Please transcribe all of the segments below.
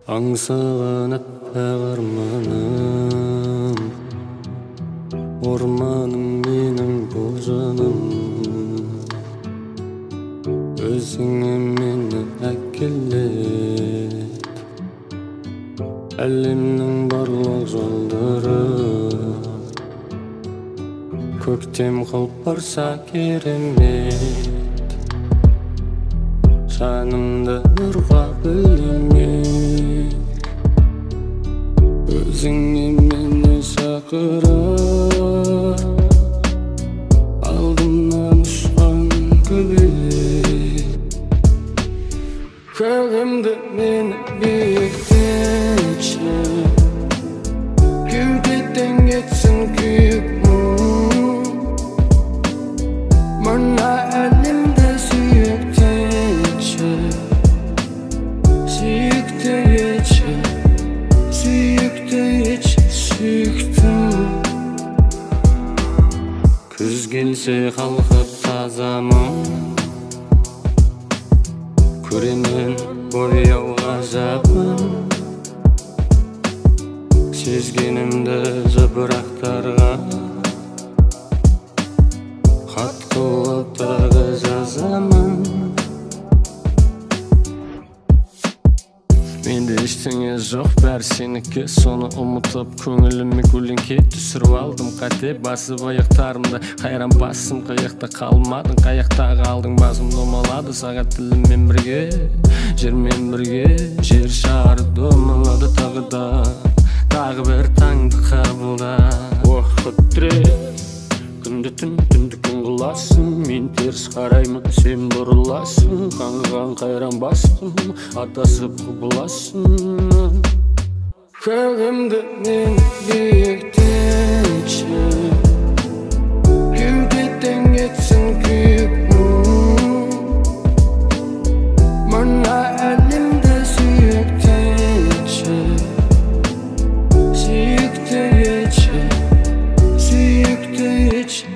Аңсаған аппақ арманым, орманым менің бұл жаным. Өзіңе мені әкелет, әлемнің барлық жолдары. Көктем қылып барса керемет, жанымды нұрға бөлемек. Өзіңе мені шақырып, алдымнан ұшқан көбелек. Көңілімді мені биіктетші, кеудеден кетсін күйік мұң. Мына әлемді сүйіктетші, сүйікті етші, сүйікті етші, сүйіктім. Күз келсе қалқып тазамын, көремін бояу ғажабын. Сезгенімді жапырақтарға хат қылып тағы жазамын. Менде ештеңе жоқ, бәрі сенікі. Соны ұмытып көңіліме көлеңке түсіріп алдым. Қате басып аяқтарымда қайран басым, қайықта қалмадың, қайықта қалдың. Басым домалады сағат тіліммен бірге, жермен бірге. Жер шары домалады тағы бір таңды қабылда. Уақыт тірек, күнді түн, түнді күн қыласың. Мен теріс қараймын, сен бұрыласың. Қаңғыған қайран бастым, атасып құбыласың. Көңілімді мен биіктетші, кеудеден кетсін күйік мұң. Мына әлемді сүйіктетші, сүйікті етші, сүйікті етші.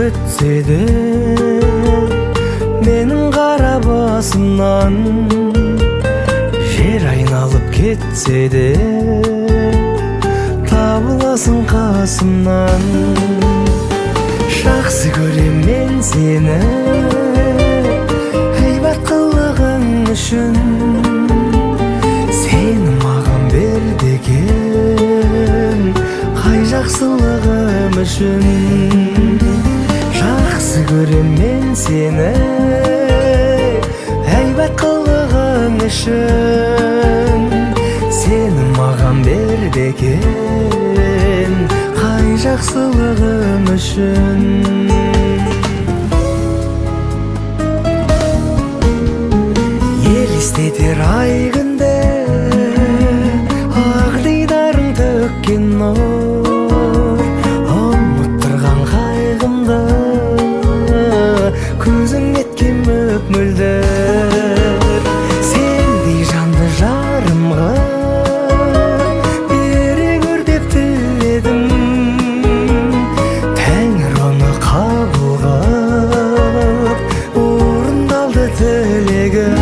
Өтсе де менің қара басымнан, жер айналып кетсе де табыласың қасымнан. Жақсы көрем мен сені әйбат қылығың үшін, сені маған бер деген қай жақсылығым үшін. Жақсы көрем мен сені әйбат қылығың үшін, сені маған бер деген қай жақсылығым үшін. Елестетер ай күнде ақ дидарың төккен нұр, ұмыттырған қайғымды көзің еткен мөп-мөлдір. Сендей жанды жарымға бере көр деп тіледім, Тәңір оны қабыл қылып орындалды тілегім.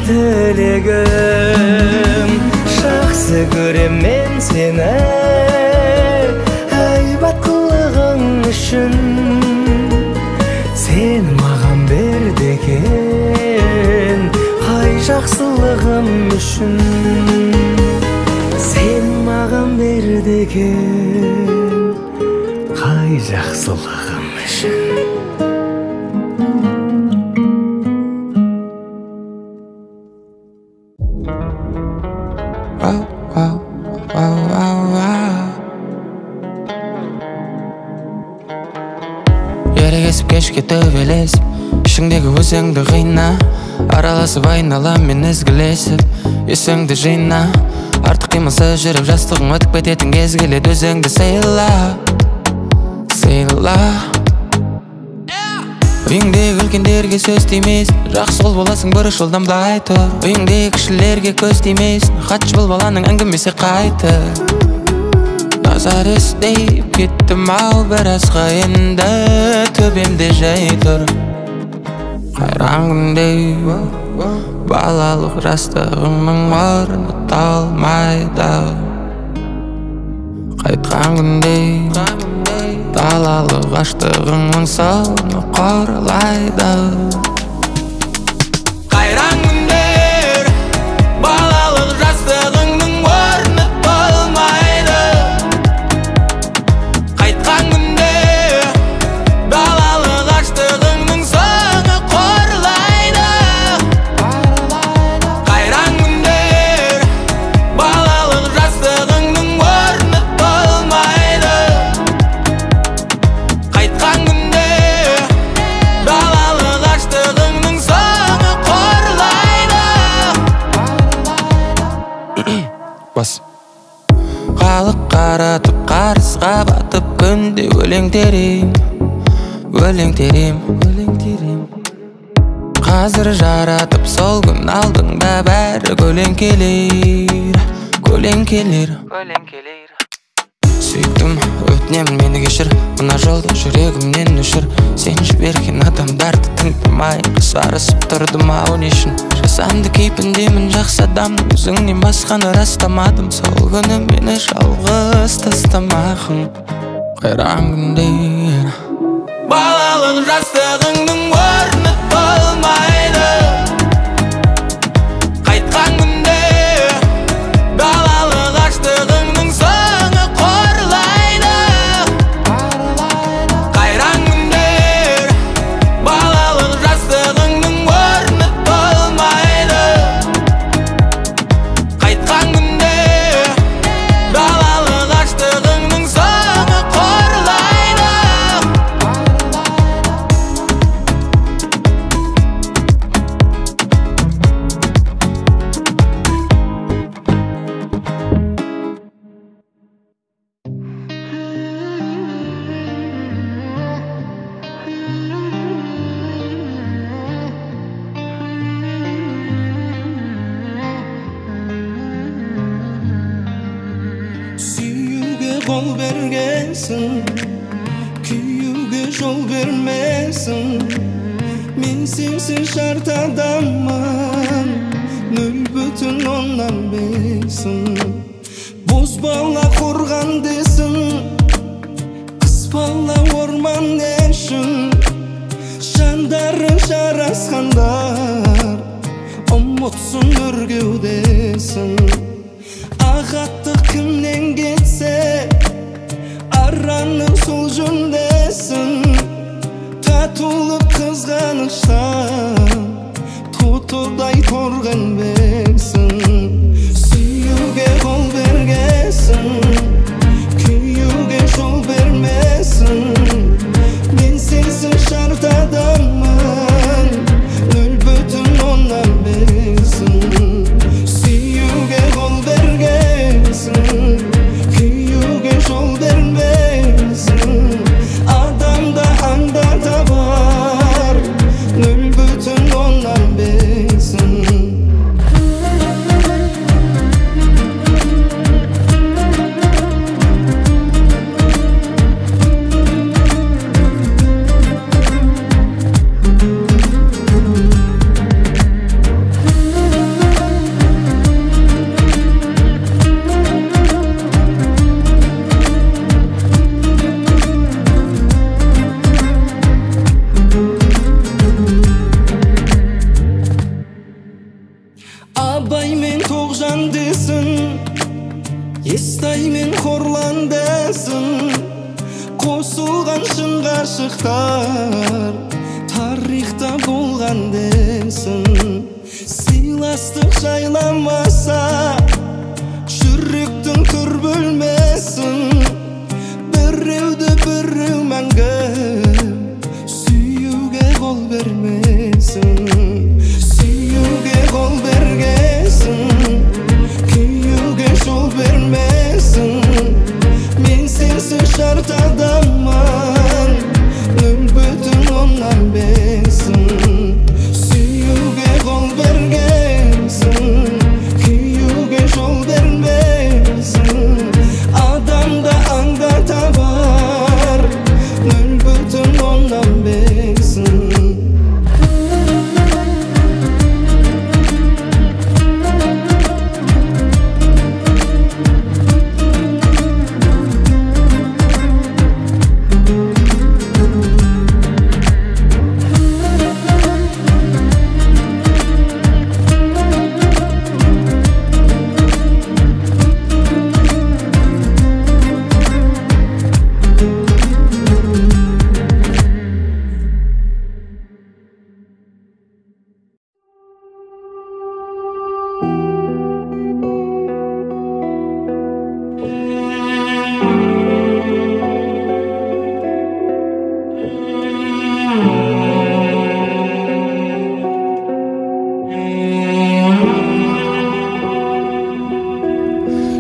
тілегім жақсы көрем мен сені айбаттылығың үшін сен маған берді екен қай жақсылығым үшін сен маған берді екен қай жақсылығым үшін ерегесіп кешке төбелесіп ішіңдегі өзіңді қина араласып айналам мен ізгілесіп есіңді жина артық қимылсыз жүріп жастығың өтіп кететін кез келеді өзіңді сыйла сыйла үйіңдегі үлкендерге сөз тимес жақсы қол боласың бұрыш жолдан былай тұр үйіңдегі кішілерге көз тимес хатшы бұл баланың әңгімесі қайты назар іздеп кеттім ау біразға енді төбемде жай тұр қайран күнде балалық жастығымның орны толмайды қайтқан күнде далалық аштығыңның соңы қорлайды қайран күндер балалық жастығыңның орны толмайды қайтқан күнде далалық аштығыңның соңы қорлайды қайран күндер балалық жастығыңның орны толмайды қайтқан күнде далалық аштығыңның соңы қорлайды бас халық қаратып қарысқа батып күнде өлең терем қазір жаратып сол күн алдыңда бәрі көлеңкелер сүйіктім өтінемін мені кешір мына жолда жүрегімнен өшір сен жіберген адамдарды тыңдамай қасарысып тұрдым ау не үшін жасанды кейпіндемін жақсы адамның өзіңнен басқаны растамадым сол күні мені жалғыз тастамағын қайран күндер балалық жастығыңның орны толмайды қайтқан күнде далалық аштығыңның соңы қорлайды қайран күндер балалық жастығыңның орны толмайды қайтқан күнде далалық аштығыңның соңы қорлайды Süyüge kol bergensin Küyüge jol vermesin Men sensiz şart adamman Nül bütün ondan besin Boz bala korgan desin Kız bala orman deşin Şandarın şaraskanlar Omutsun ürgüdesin Ağattık kimden geçse Aranın sol jündesin Tatılıp kızganıştan Tutuday torgan beksin Süyüge kol bergesin Küyüge jol vermesin Men sensiz şart adamman Nül bütün ondan beksin Süyüge kol bergesin Küyüge jol vermesin Adamda anda da var Nül bütün ondan beksin aşıklar tarihta bolgan desin. Silastık jaylamasa çürüktün tür bölmesin. Birrewdi birrew manga süyüge kol vermesin. Süyüge kol bergesin, küyüge şol vermesin. Men sensiz şart adamman, nöbötün ondan besin. Süyüge kol bergesin, küyüge şol vermesin. Adamda anda tabar, nöbötün ondan besin.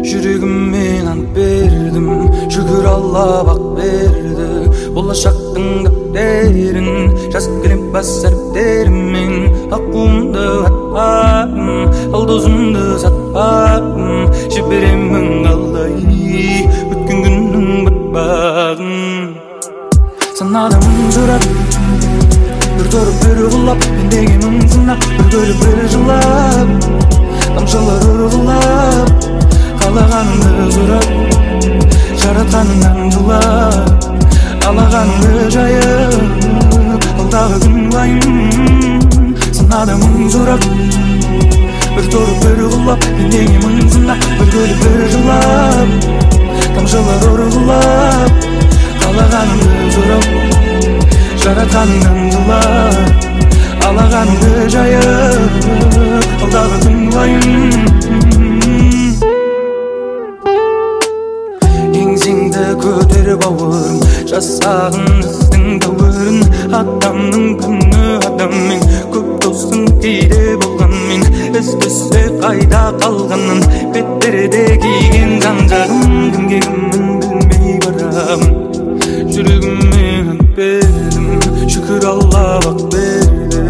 Жүрегіммен ант бердім, шүкір Алла бақ берді. Болашақтың дәптерін жазып келем бас әріптеріммен. Аққуымды атпадым, алдозымды сатпадым. Жіберемін қалай өткен күннің батпағын. Санадамын жұрап, бір торып бір ұғылап, мендегі мұңсынап, бір көліп бір жылап, тамшылар ұрғылап, қалағанымды сұрап, жаратқаныңнан жылап, алағанымды жайып, алдағы күн қайым. Санадамын жұрап, бір торып бір ұғылап, мендегі мұңсынап, бір көліп бір жылап, тамшылар ұрғылап, қалағанымды сұрап, жаратқаныңнан жылап, алағанымды жайып, алдағы күн қайым. Еңсеңді көтеріп ауырым, жасағын іздің дәуірін. Адамның күні адаммен, көп достың кейде болғанмен, іздесе қайда қалғанын, беттерде киген жан-жағым, кімге кіммін білмей барамын. Жүрегіммен ант бердім, шүкір Алла бақ берді.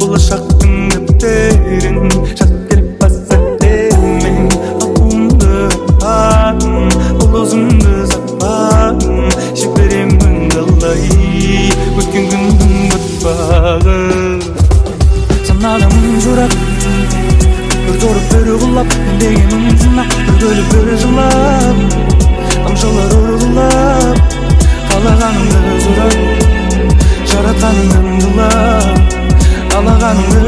Болашақтың дәптерін жазып келіп бас әріптеріммен. Аққуымды атпадым, ұлызымды сатпадым. Жіберемін қалай өткен күндің батпағын. Санадамын жұрап, бір торып бір ұғылап, мендегі мұңсынап, бір көліп бір жылап, тамшылар ұрғылап, қалағанымды сұрап, жаратқаныңнан жылап, алағанымды